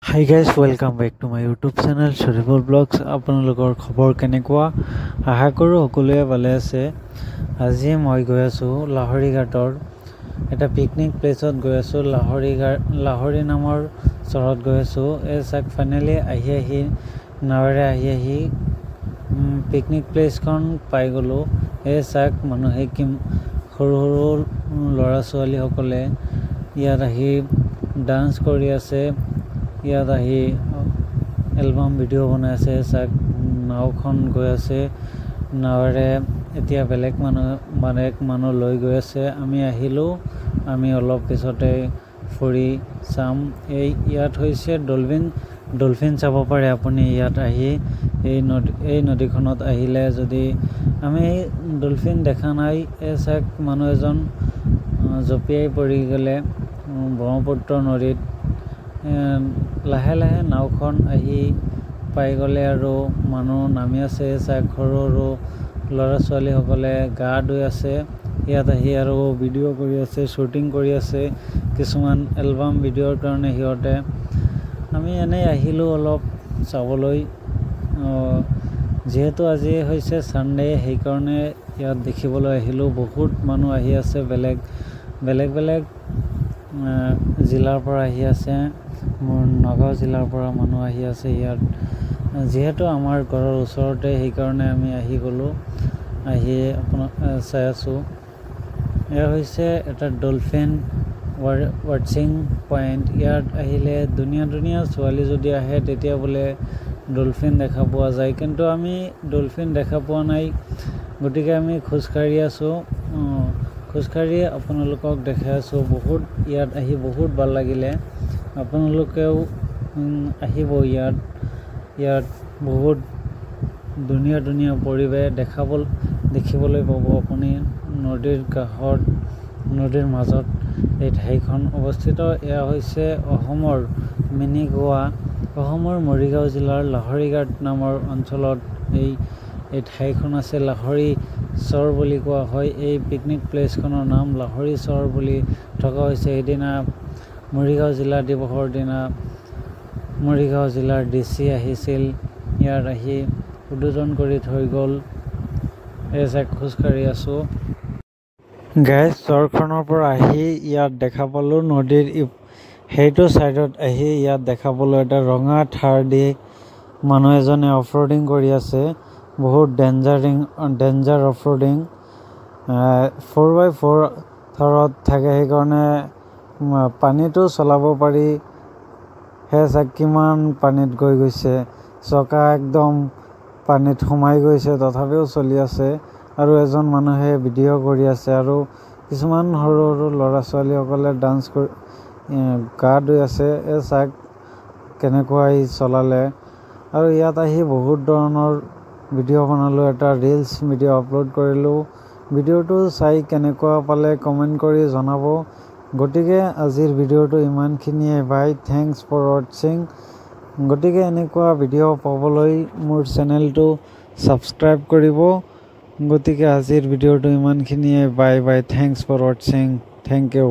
Hi guys, welcome back to my YouTube channel Shoriful Vlogs. আপোনালোকৰ খবৰ কেনেকুৱা আশা কৰো সকলোৱে ভালে আছে। আজি মই গৈ আছো লাহৰি ঘাটৰ এটা পিকনিক প্লেচত গৈ আছো। লাহৰি নামৰ চহৰত গৈ আছো। এই চাক ফাইনালি আহি নাৱেৰে আহি পিকনিক প্লেচখন পাই গলো। এই চাক মানুহে কি সৰু ল'ৰা ছোৱালী সকলে ইয়াত আহি ডান্স কৰি আছে। ইয়াত আহি এলবাম ভিডিঅ' বনাই আছে। চাক নাওখন গৈ আছে নাৱেৰে। এতিয়া বেলেগ মানুহ লৈ গৈ আছে। আমি আহিলোঁ। আমি অলপ পিছতে ফুৰি চাম। ইয়াত হৈছে ডলফিন চাব পাৰে আপুনি ইয়াত আহি। এই নদীখনত আহিলে যদি আমি ডলফিন দেখা নাই। এই চাক মানুহ এজন জঁপিয়াই পৰি গ'লে ব্ৰহ্মপুত্ৰ নদীত। লাহে লাহে নাওখন আহি পাই গ'লে আৰু মানুহ নামি আছে। চাক সৰু ল'ৰা ছোৱালীসকলে গা ধুই আছে। ইয়াত আহি আৰু ভিডিঅ' কৰি আছে, শ্বুটিং কৰি আছে কিছুমান এলবাম ভিডিঅ'ৰ কাৰণে সিহঁতে। আমি এনেই আহিলোঁ অলপ চাবলৈ। যিহেতু আজি হৈছে ছানডে সেইকাৰণে ইয়াত দেখিবলৈ আহিলোঁ। বহুত মানুহ আহি আছে, বেলেগ জিলাৰ পৰা আহি আছে। নগাঁও জিলাৰ পৰা মানুহ আহি আছে ইয়াত। যিহেতু আমাৰ ঘৰৰ ওচৰতে সেইকাৰণে আমি আহি গ'লোঁ। আহি আপোনাক চাই আছোঁ। এয়া হৈছে এটা ডলফিন ৱাটছিং পইণ্ট। ইয়াত আহিলে ধুনীয়া ছোৱালী যদি আহে তেতিয়া বোলে ডলফিন দেখা পোৱা যায়। কিন্তু আমি ডলফিন দেখা পোৱা নাই। গতিকে আমি খোজকাঢ়ি আছোঁ। খোজকাঢ়ি আপোনালোকক দেখাই আছোঁ। ইয়াত আহি বহুত ভাল লাগিলে। আপোনালোকেও আহিব। ইয়াত বহুত ধুনীয়া পৰিৱেশ দেখিবলৈ পাব আপুনি। নদীৰ কাষত, নদীৰ মাজত এই ঠাইখন অৱস্থিত। এয়া হৈছে অসমৰ মিনি গোৱা। অসমৰ মৰিগাঁও জিলাৰ লাহৰিঘাট নামৰ অঞ্চলত এই ঠাইখন আছে। লাহৰি চৰ বুলি কোৱা হয়। এই পিকনিক প্লেচখনৰ নাম লাহৰি চৰ বুলি থকা হৈছে। সেইদিনা মৰিগাঁও জিলা দিৱসৰ দিনা মৰিগাঁও জিলাৰ DC আহিছিল। ইয়াত আহি উদ্বোধন কৰি থৈ গ'ল। এই চাই খোজকাঢ়ি আছোঁ। গাইজ চৰখনৰ পৰা আহি ইয়াত দেখা পালোঁ নদীৰ সেইটো ছাইডত আহি ইয়াত দেখা পালোঁ এটা ৰঙা থাৰ দি মানুহ এজনে অফৰোডিং কৰি আছে। বহুত ডেঞ্জাৰ অফৰোডিং। 4x4 থাৰত থাকে সেইকাৰণে পানীটো চলাব পাৰি। চাক কিমান পানীত গৈ গৈছে। চকা একদম পানীত সোমাই গৈছে তথাপিও চলি আছে। আৰু এজন মানুহে ভিডিঅ' কৰি আছে। আৰু কিছুমান সৰু ল'ৰা ছোৱালীসকলে ডান্স কৰি গা ধুই আছে। চাক কেনেকুৱা চলালে। আৰু ইয়াত আহি বহুত ধৰণৰ ভিডিঅ' বনালোঁ। এটা ৰিলছ ভিডিঅ' আপলোড কৰিলোঁ। ভিডিঅ'টো চাই কেনেকুৱা পালে কমেণ্ট কৰি জনাব। গতিকে আজিৰ ভিডিঅ'টো ইমানখিনিয়ে। Bye, thanks for ৱাটছিং। গতিকে এনেকুৱা ভিডিঅ' পাবলৈ মোৰ চেনেলটো ছাবস্ক্ৰাইব কৰিব। গতিকে আজিৰ ভিডিঅ'টো ইমানখিনিয়ে। বাই, থেংকছ ফৰ ৱাটছিং। Thank U.